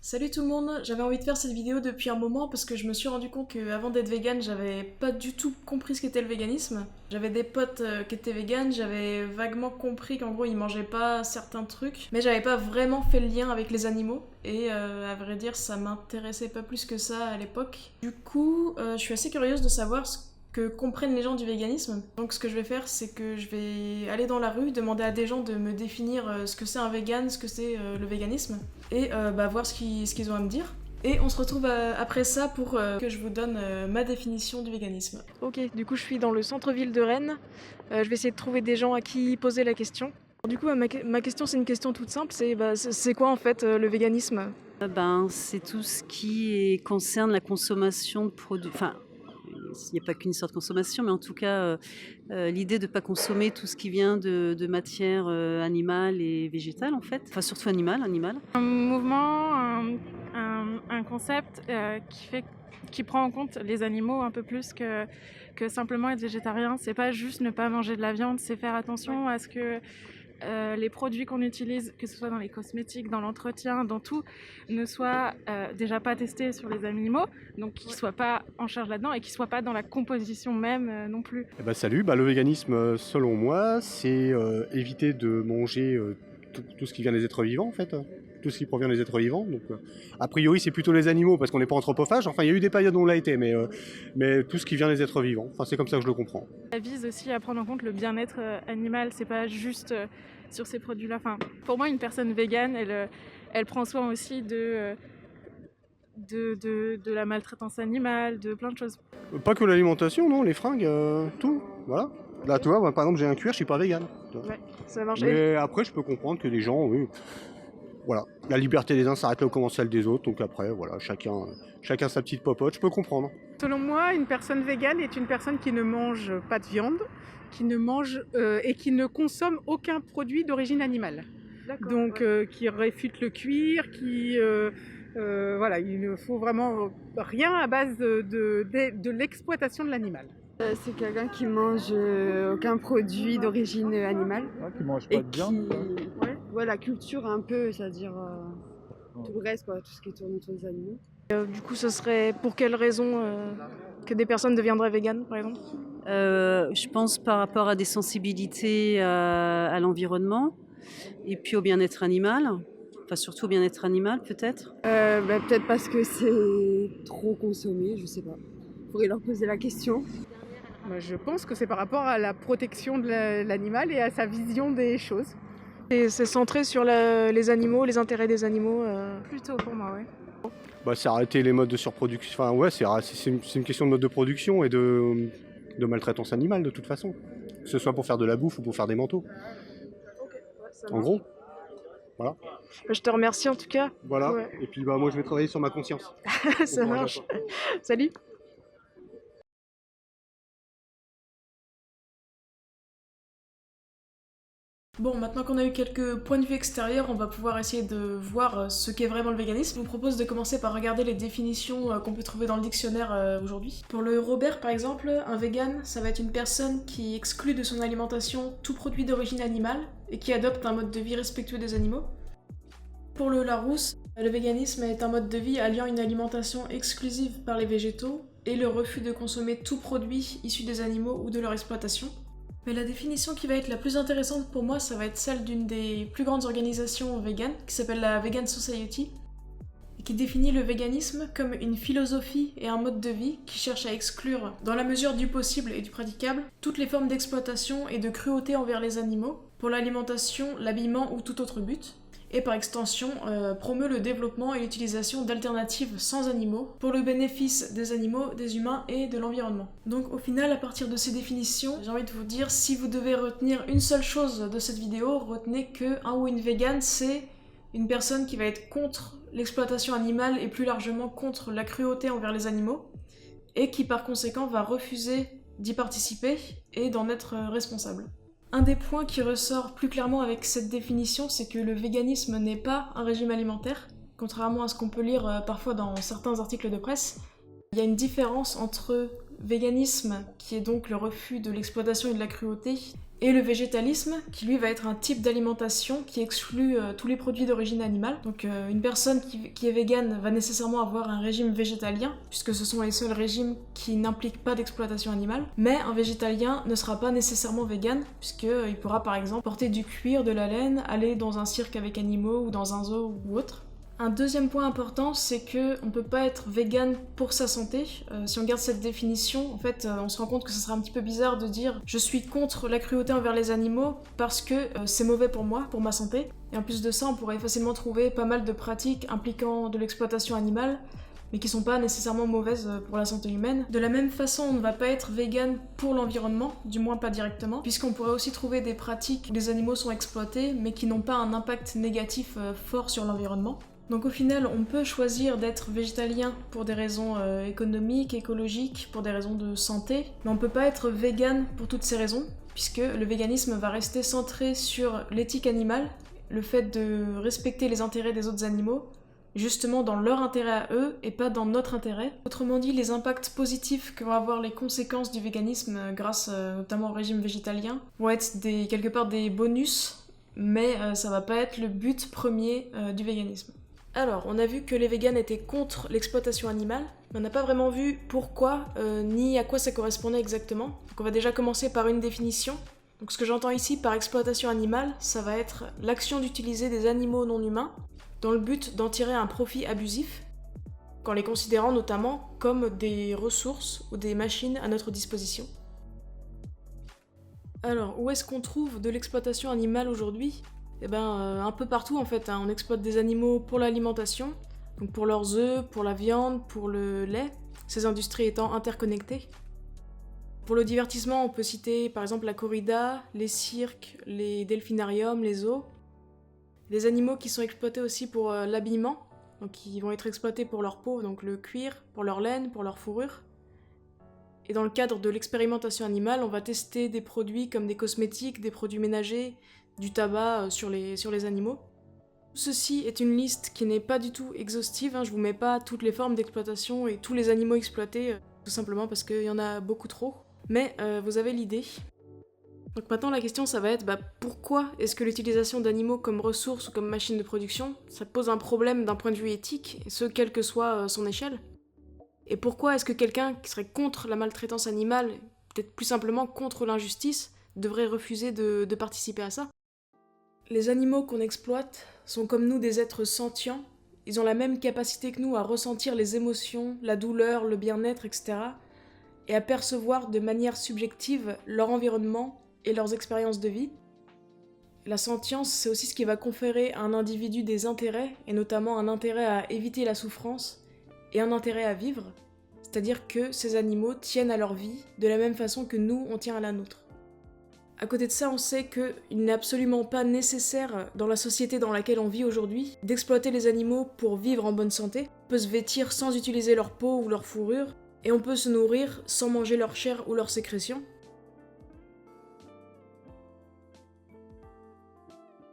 Salut tout le monde, j'avais envie de faire cette vidéo depuis un moment parce que je me suis rendu compte qu'avant d'être vegan, j'avais pas du tout compris ce qu'était le véganisme. J'avais des potes qui étaient véganes, j'avais vaguement compris qu'en gros ils mangeaient pas certains trucs, mais j'avais pas vraiment fait le lien avec les animaux et à vrai dire ça m'intéressait pas plus que ça à l'époque. Du coup, je suis assez curieuse de savoir ce que comprennent les gens du véganisme. Donc ce que je vais faire, c'est que je vais aller dans la rue, demander à des gens de me définir ce que c'est un vegan, ce que c'est le véganisme, et voir ce qu'ils ont à me dire. Et on se retrouve après ça pour que je vous donne ma définition du véganisme. Ok, du coup je suis dans le centre-ville de Rennes. Je vais essayer de trouver des gens à qui poser la question. Du coup, ma question, c'est une question toute simple, c'est quoi en fait le véganisme? C'est tout ce qui concerne la consommation de produits. Enfin, il n'y a pas qu'une sorte de consommation, mais en tout cas, l'idée de ne pas consommer tout ce qui vient de matière animale et végétale, en fait. Enfin, surtout animale. Un mouvement, un concept qui prend en compte les animaux un peu plus que simplement être végétarien. C'est pas juste ne pas manger de la viande, c'est faire attention à ce que les produits qu'on utilise, que ce soit dans les cosmétiques, dans l'entretien, dans tout, ne soient déjà pas testés sur les animaux, donc qu'ils soient pas en charge là-dedans et qu'ils soient pas dans la composition même non plus. Salut, le véganisme, selon moi, c'est éviter de manger tout ce qui vient des êtres vivants, en fait. Tout ce qui provient des êtres vivants. Donc, a priori, c'est plutôt les animaux, parce qu'on n'est pas anthropophage. Enfin, il y a eu des périodes où on l'a été, mais tout ce qui vient des êtres vivants. Enfin, c'est comme ça que je le comprends. Ça vise aussi à prendre en compte le bien-être animal, c'est pas juste sur ces produits-là. Enfin, pour moi, une personne végane, elle prend soin aussi de la maltraitance animale, de plein de choses. Pas que l'alimentation, non, les fringues, tout. Voilà. Là, tu vois, moi, par exemple, j'ai un cuir, je suis pas vegan. Ouais, ça marche. Mais après, je peux comprendre que les gens, oui. Voilà, la liberté des uns s'arrête là où commence celle des autres, donc après, voilà, chacun sa petite popote, je peux comprendre. Selon moi, une personne végane est une personne qui ne mange pas de viande, qui ne mange et qui ne consomme aucun produit d'origine animale. Donc, qui réfute le cuir, voilà, il ne faut vraiment rien à base de l'exploitation de l'animal. C'est quelqu'un qui mange aucun produit d'origine animale. Qui mange pas de viande, quoi. Ouais, la culture un peu, c'est-à-dire tout le reste, quoi, tout ce qui tourne autour des animaux. Du coup, ce serait pour quelle raison que des personnes deviendraient véganes, par exemple? Je pense par rapport à des sensibilités à l'environnement et puis au bien-être animal. Enfin, surtout au bien-être animal, peut-être. Peut-être parce que c'est trop consommé, je sais pas. Faudrait leur poser la question. Je pense que c'est par rapport à la protection de l'animal et à sa vision des choses. Et c'est centré sur les animaux, les intérêts des animaux. Plutôt pour moi, ouais. C'est arrêter les modes de surproduction. Enfin, ouais, c'est une question de mode de production et de maltraitance animale, de toute façon. Que ce soit pour faire de la bouffe ou pour faire des manteaux. En gros. Voilà. Je te remercie en tout cas. Voilà. Ouais. Et puis, moi, je vais travailler sur ma conscience. Ça marche. Salut. Bon, maintenant qu'on a eu quelques points de vue extérieurs, on va pouvoir essayer de voir ce qu'est vraiment le véganisme. Je vous propose de commencer par regarder les définitions qu'on peut trouver dans le dictionnaire aujourd'hui. Pour le Robert, par exemple, un vegan, ça va être une personne qui exclut de son alimentation tout produit d'origine animale et qui adopte un mode de vie respectueux des animaux. Pour le Larousse, le véganisme est un mode de vie alliant une alimentation exclusive par les végétaux et le refus de consommer tout produit issu des animaux ou de leur exploitation. Mais la définition qui va être la plus intéressante pour moi, ça va être celle d'une des plus grandes organisations véganes, qui s'appelle la Vegan Society, et qui définit le véganisme comme une philosophie et un mode de vie qui cherche à exclure, dans la mesure du possible et du praticable, toutes les formes d'exploitation et de cruauté envers les animaux, pour l'alimentation, l'habillement ou tout autre but, et par extension promeut le développement et l'utilisation d'alternatives sans animaux pour le bénéfice des animaux, des humains et de l'environnement. Donc au final, à partir de ces définitions, j'ai envie de vous dire, si vous devez retenir une seule chose de cette vidéo, retenez que un ou une végane, c'est une personne qui va être contre l'exploitation animale et plus largement contre la cruauté envers les animaux, et qui par conséquent va refuser d'y participer et d'en être responsable. Un des points qui ressort plus clairement avec cette définition, c'est que le véganisme n'est pas un régime alimentaire, contrairement à ce qu'on peut lire parfois dans certains articles de presse. Il y a une différence entre véganisme, qui est donc le refus de l'exploitation et de la cruauté, Et le végétalisme, qui lui va être un type d'alimentation qui exclut tous les produits d'origine animale. Donc une personne qui est végane va nécessairement avoir un régime végétalien, puisque ce sont les seuls régimes qui n'impliquent pas d'exploitation animale. Mais un végétalien ne sera pas nécessairement végane, puisqu'il pourra par exemple porter du cuir, de la laine, aller dans un cirque avec animaux ou dans un zoo ou autre. Un deuxième point important, c'est qu'on ne peut pas être vegan pour sa santé. Si on regarde cette définition, en fait, on se rend compte que ce serait un petit peu bizarre de dire « je suis contre la cruauté envers les animaux parce que c'est mauvais pour moi, pour ma santé ». Et en plus de ça, on pourrait facilement trouver pas mal de pratiques impliquant de l'exploitation animale, mais qui sont pas nécessairement mauvaises pour la santé humaine. De la même façon, on ne va pas être vegan pour l'environnement, du moins pas directement, puisqu'on pourrait aussi trouver des pratiques où les animaux sont exploités, mais qui n'ont pas un impact négatif fort sur l'environnement. Donc au final, on peut choisir d'être végétalien pour des raisons économiques, écologiques, pour des raisons de santé, mais on peut pas être vegan pour toutes ces raisons, puisque le véganisme va rester centré sur l'éthique animale, le fait de respecter les intérêts des autres animaux, justement dans leur intérêt à eux et pas dans notre intérêt. Autrement dit, les impacts positifs que vont avoir les conséquences du véganisme grâce notamment au régime végétalien vont être quelque part des bonus, mais ça va pas être le but premier du véganisme. Alors, on a vu que les véganes étaient contre l'exploitation animale, mais on n'a pas vraiment vu pourquoi, ni à quoi ça correspondait exactement. Donc on va déjà commencer par une définition. Donc ce que j'entends ici par exploitation animale, ça va être l'action d'utiliser des animaux non humains dans le but d'en tirer un profit abusif, en les considérant notamment comme des ressources ou des machines à notre disposition. Alors, où est-ce qu'on trouve de l'exploitation animale aujourd'hui ? Eh ben, un peu partout en fait, hein. On exploite des animaux pour l'alimentation, donc pour leurs œufs, pour la viande, pour le lait, ces industries étant interconnectées. Pour le divertissement, on peut citer par exemple la corrida, les cirques, les delphinariums, les zoos. Des animaux qui sont exploités aussi pour l'habillement, donc ils vont être exploités pour leur peau, donc le cuir, pour leur laine, pour leur fourrure. Et dans le cadre de l'expérimentation animale, on va tester des produits comme des cosmétiques, des produits ménagers, du tabac sur les animaux. Ceci est une liste qui n'est pas du tout exhaustive, hein. Je vous mets pas toutes les formes d'exploitation et tous les animaux exploités, tout simplement parce qu'il y en a beaucoup trop. Mais vous avez l'idée. Donc maintenant la question ça va être pourquoi est-ce que l'utilisation d'animaux comme ressources ou comme machines de production, ça pose un problème d'un point de vue éthique, et ce quelle que soit son échelle? Et pourquoi est-ce que quelqu'un qui serait contre la maltraitance animale, peut-être plus simplement contre l'injustice, devrait refuser de participer à ça? Les animaux qu'on exploite sont comme nous des êtres sentients, ils ont la même capacité que nous à ressentir les émotions, la douleur, le bien-être, etc. et à percevoir de manière subjective leur environnement et leurs expériences de vie. La sentience, c'est aussi ce qui va conférer à un individu des intérêts, et notamment un intérêt à éviter la souffrance et un intérêt à vivre, c'est-à-dire que ces animaux tiennent à leur vie de la même façon que nous, on tient à la nôtre. À côté de ça, on sait qu'il n'est absolument pas nécessaire, dans la société dans laquelle on vit aujourd'hui, d'exploiter les animaux pour vivre en bonne santé. On peut se vêtir sans utiliser leur peau ou leur fourrure, et on peut se nourrir sans manger leur chair ou leurs sécrétions.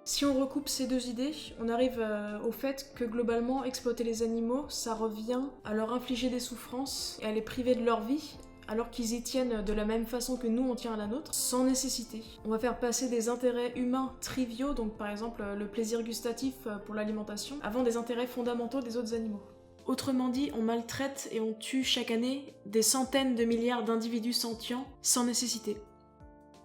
Si on recoupe ces deux idées, on arrive au fait que globalement, exploiter les animaux, ça revient à leur infliger des souffrances et à les priver de leur vie, alors qu'ils y tiennent de la même façon que nous on tient à la nôtre, sans nécessité. On va faire passer des intérêts humains triviaux, donc par exemple le plaisir gustatif pour l'alimentation, avant des intérêts fondamentaux des autres animaux. Autrement dit, on maltraite et on tue chaque année des centaines de milliards d'individus sentients sans nécessité.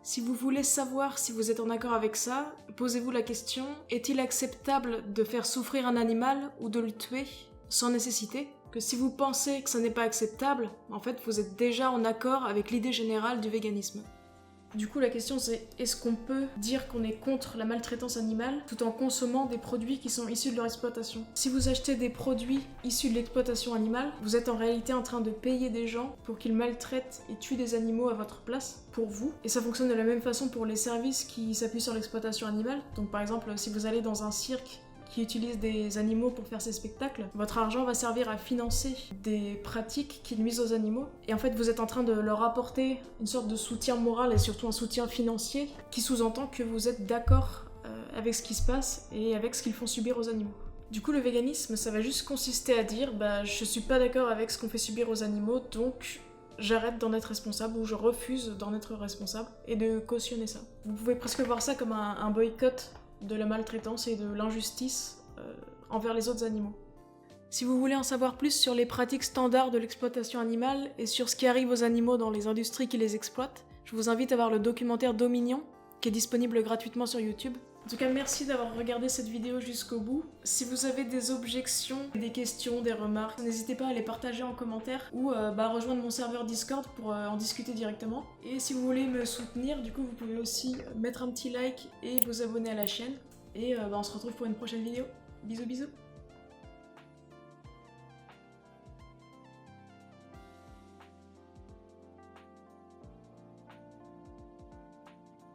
Si vous voulez savoir si vous êtes en accord avec ça, posez-vous la question, est-il acceptable de faire souffrir un animal ou de le tuer sans nécessité ? Que si vous pensez que ça n'est pas acceptable, en fait vous êtes déjà en accord avec l'idée générale du véganisme. Du coup la question c'est, est-ce qu'on peut dire qu'on est contre la maltraitance animale tout en consommant des produits qui sont issus de leur exploitation? Si vous achetez des produits issus de l'exploitation animale, vous êtes en réalité en train de payer des gens pour qu'ils maltraitent et tuent des animaux à votre place, pour vous. Et ça fonctionne de la même façon pour les services qui s'appuient sur l'exploitation animale. Donc par exemple, si vous allez dans un cirque qui utilise des animaux pour faire ses spectacles, votre argent va servir à financer des pratiques qui nuisent aux animaux. Et en fait, vous êtes en train de leur apporter une sorte de soutien moral et surtout un soutien financier qui sous-entend que vous êtes d'accord avec ce qui se passe et avec ce qu'ils font subir aux animaux. Du coup, le véganisme, ça va juste consister à dire je suis pas d'accord avec ce qu'on fait subir aux animaux, donc j'arrête d'en être responsable ou je refuse d'en être responsable et de cautionner ça. Vous pouvez presque voir ça comme un boycott de la maltraitance et de l'injustice envers les autres animaux. Si vous voulez en savoir plus sur les pratiques standards de l'exploitation animale et sur ce qui arrive aux animaux dans les industries qui les exploitent, je vous invite à voir le documentaire Dominion, qui est disponible gratuitement sur YouTube. En tout cas, merci d'avoir regardé cette vidéo jusqu'au bout. Si vous avez des objections, des questions, des remarques, n'hésitez pas à les partager en commentaire ou rejoindre mon serveur Discord pour en discuter directement. Et si vous voulez me soutenir, du coup, vous pouvez aussi mettre un petit like et vous abonner à la chaîne. Et on se retrouve pour une prochaine vidéo. Bisous bisous.